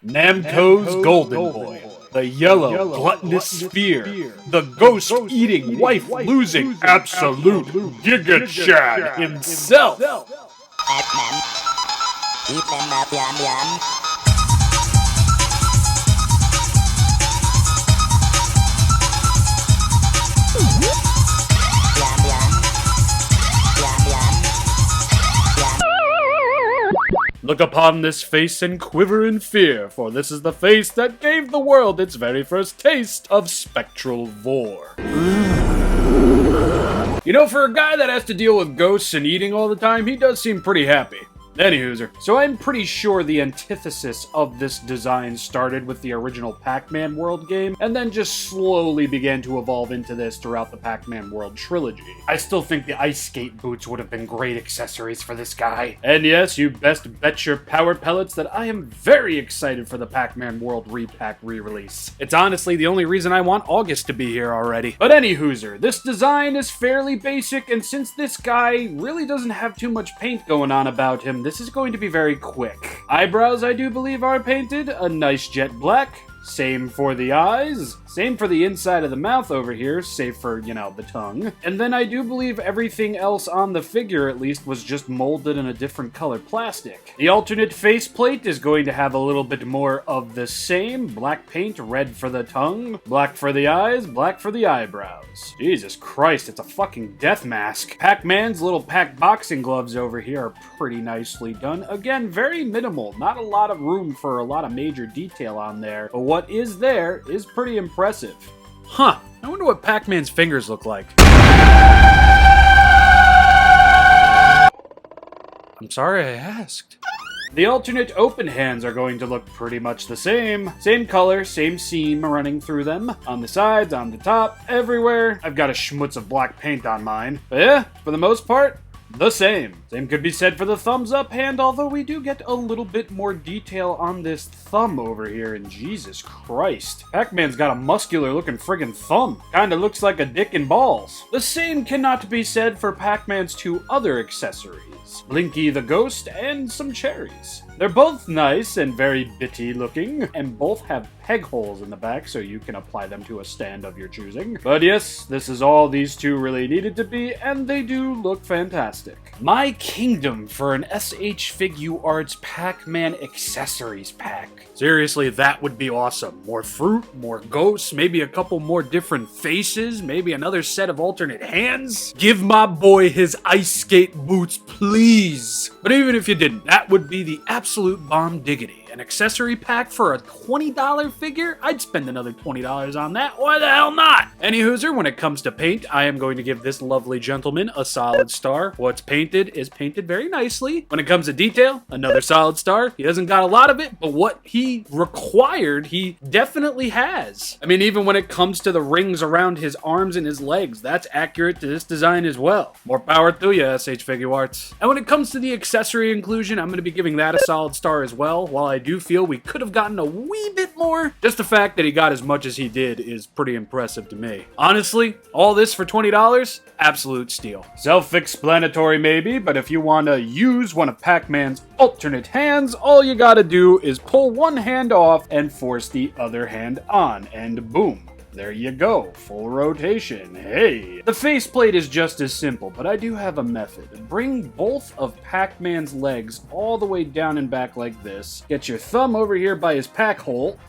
Namco's Golden Boy, the yellow gluttonous sphere, the ghost-eating, wife-losing, absolute Giga Chad himself. Pac-Man. Eat them up, yum yum. Yum yum. Yum yum. Yum. Look upon this face and quiver in fear, for this is the face that gave the world its very first taste of spectral vor. You know, for a guy that has to deal with ghosts and eating all the time, he does seem pretty happy. Anywhooser. So I'm pretty sure the antithesis of this design started with the original Pac-Man world game, and then just slowly began to evolve into this throughout the Pac-Man world trilogy. I still think the ice skate boots would have been great accessories for this guy. And yes, you best bet your power pellets that I am very excited for the Pac-Man world Re-Pac re-release. It's honestly the only reason I want August to be here already. But anywhooser, this design is fairly basic, and since this guy really doesn't have too much paint going on about him, this is going to be very quick. Eyebrows, I do believe, are painted a nice jet black. Same for the eyes. Same for the inside of the mouth over here, save for, you know, the tongue. And then I do believe everything else on the figure, at least, was just molded in a different color plastic. The alternate faceplate is going to have a little bit more of the same. Black paint, red for the tongue, black for the eyes, black for the eyebrows. Jesus Christ, it's a fucking death mask. Pac-Man's little Pac boxing gloves over here are pretty nicely done. Again, very minimal. Not a lot of room for a lot of major detail on there, but what is there is pretty impressive. Huh, I wonder what Pac-Man's fingers look like. I'm sorry I asked. The alternate open hands are going to look pretty much the same. Same color, same seam running through them. On the sides, on the top, everywhere. I've got a schmutz of black paint on mine. But yeah, for the most part, the same. Same could be said for the thumbs up hand, although we do get a little bit more detail on this thumb over here, and Jesus Christ. Pac-Man's got a muscular looking friggin' thumb. Kinda looks like a dick and balls. The same cannot be said for Pac-Man's two other accessories, Blinky the Ghost and some cherries. They're both nice and very bitty looking, and both have peg holes in the back so you can apply them to a stand of your choosing. But yes, this is all these two really needed to be, and they do look fantastic. My kingdom for an SH Figuarts Pac-Man accessories pack. Seriously, that would be awesome. More fruit, more ghosts, maybe a couple more different faces, maybe another set of alternate hands. Give my boy his ice skate boots, please. But even if you didn't, that would be the absolute bomb diggity. An accessory pack for a $20 figure? I'd spend another $20 on that. Why the hell not? Anywhooser, when it comes to paint, I am going to give this lovely gentleman a solid star. What's painted is painted very nicely. When it comes to detail, another solid star. He hasn't got a lot of it, but what he required, he definitely has. I mean, even when it comes to the rings around his arms and his legs, that's accurate to this design as well. More power to you, SH Figuarts. And when it comes to the accessory inclusion, I'm going to be giving that a solid star as well. While I do feel we could have gotten a wee bit more, just the fact that he got as much as he did is pretty impressive to me. Honestly, all this for $20? Absolute steal. Self-explanatory maybe, but if you want to use one of Pac-Man's alternate hands, all you gotta do is pull one hand off and force the other hand on, and boom. There you go, full rotation, hey! The faceplate is just as simple, but I do have a method. Bring both of Pac-Man's legs all the way down and back like this, get your thumb over here by his pack hole,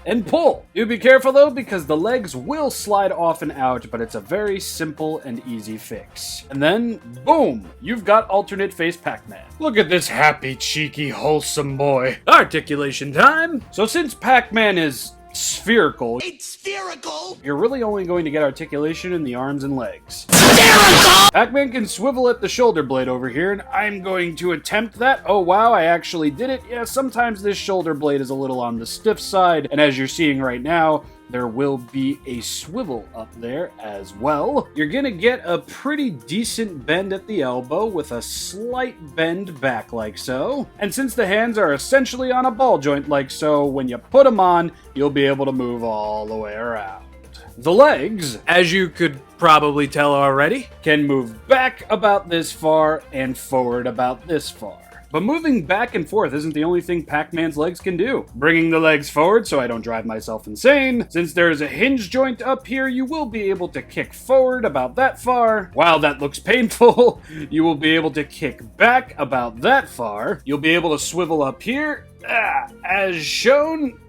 and pull! Do be careful though, because the legs will slide off and out, but it's a very simple and easy fix. And then, boom! You've got alternate face Pac-Man. Look at this happy, cheeky, wholesome boy. Articulation time! So since Pac-Man is spherical. It's spherical! You're really only going to get articulation in the arms and legs. Spherical! Pac-Man can swivel at the shoulder blade over here, and I'm going to attempt that. Oh wow, I actually did it. Yeah, sometimes this shoulder blade is a little on the stiff side, and as you're seeing right now, there will be a swivel up there as well. You're gonna get a pretty decent bend at the elbow with a slight bend back like so. And since the hands are essentially on a ball joint like so, when you put them on, you'll be able to move all the way around. The legs, as you could probably tell already, can move back about this far and forward about this far. But moving back and forth isn't the only thing Pac-Man's legs can do. Bringing the legs forward so I don't drive myself insane. Since there is a hinge joint up here, you will be able to kick forward about that far. While that looks painful, you will be able to kick back about that far. You'll be able to swivel up here, as shown.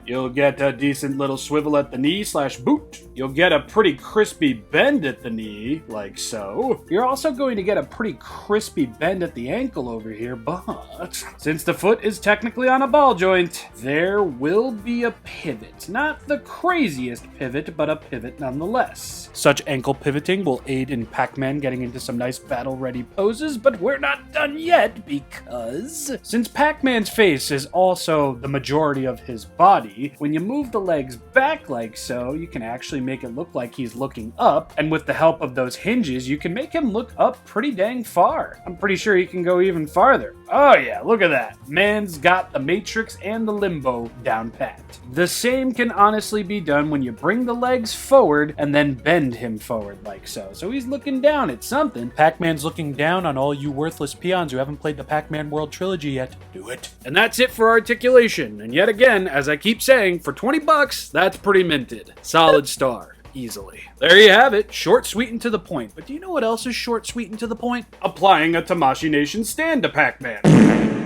You'll get a decent little swivel at the knee / boot. You'll get a pretty crispy bend at the knee, like so. You're also going to get a pretty crispy bend at the ankle over here, but since the foot is technically on a ball joint, there will be a pivot. Not the craziest pivot, but a pivot nonetheless. Such ankle pivoting will aid in Pac-Man getting into some nice battle-ready poses, but we're not done yet because since Pac-Man's face is also the majority of his body, when you move the legs back like so, you can actually make it look like he's looking up, and with the help of those hinges, you can make him look up pretty dang far. I'm pretty sure he can go even farther. Oh yeah, look at that. Man's got the Matrix and the Limbo down pat. The same can honestly be done when you bring the legs forward and then bend him forward like so. So he's looking down at something. Pac-Man's looking down on all you worthless peons who haven't played the Pac-Man World Trilogy yet. Do it. And that's it for Articulation. And yet again, as I keep saying, for 20 bucks, that's pretty minted. Solid star. Easily. There you have it. Short, sweet, and to the point. But do you know what else is short, sweet, and to the point? Applying a Tamashii Nation stand to Pac-Man.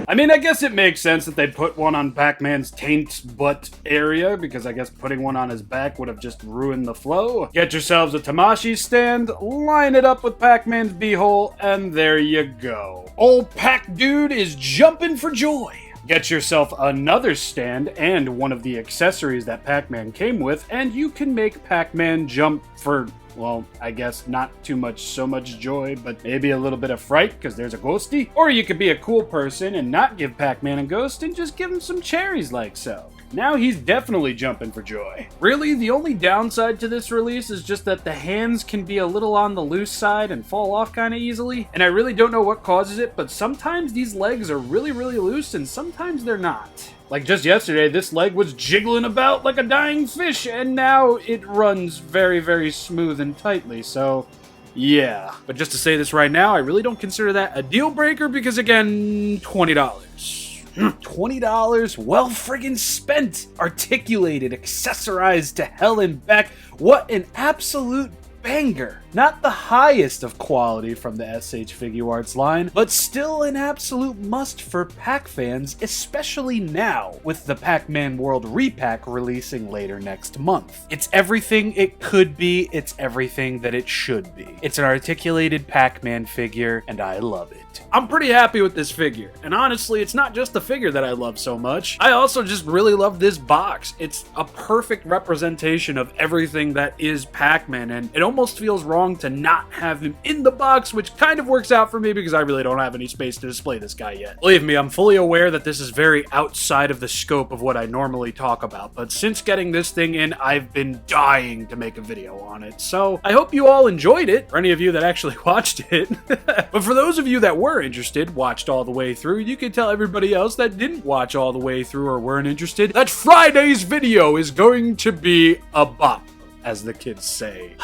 I mean, I guess it makes sense that they'd put one on Pac-Man's taint butt area, because I guess putting one on his back would have just ruined the flow. Get yourselves a Tamashii stand, line it up with Pac-Man's beehole, and there you go. Old Pac Dude is jumping for joy. Get yourself another stand and one of the accessories that Pac-Man came with, and you can make Pac-Man jump for, well, I guess not so much joy, but maybe a little bit of fright because there's a ghosty. Or you could be a cool person and not give Pac-Man a ghost and just give him some cherries like so. Now he's definitely jumping for joy. Really, the only downside to this release is just that the hands can be a little on the loose side and fall off kind of easily. And I really don't know what causes it, but sometimes these legs are really loose and sometimes they're not. Like just yesterday, this leg was jiggling about like a dying fish, and now it runs very smooth and tightly, so yeah. But just to say this right now, I really don't consider that a deal breaker because, again, $20. $20 well friggin' spent, articulated, accessorized to hell and back. What an absolute banger. Not the highest of quality from the SH Figuarts line, but still an absolute must for Pac fans, especially now with the Pac-Man World Re-Pac releasing later next month. It's everything it could be, it's everything that it should be. It's an articulated Pac-Man figure, and I love it. I'm pretty happy with this figure, and honestly, it's not just the figure that I love so much. I also just really love this box. It's a perfect representation of everything that is Pac-Man, and it almost feels wrong to not have him in the box, which kind of works out for me because I really don't have any space to display this guy yet. Believe me, I'm fully aware that this is very outside of the scope of what I normally talk about, but since getting this thing in, I've been dying to make a video on it, so I hope you all enjoyed it, for any of you that actually watched it. But for those of you that were interested, watched all the way through, you can tell everybody else that didn't watch all the way through or weren't interested that Friday's video is going to be a bop, as the kids say.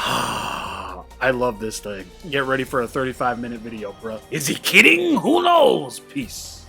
I love this thing. Get ready for a 35-minute video, bro. Is he kidding? Who knows? Peace.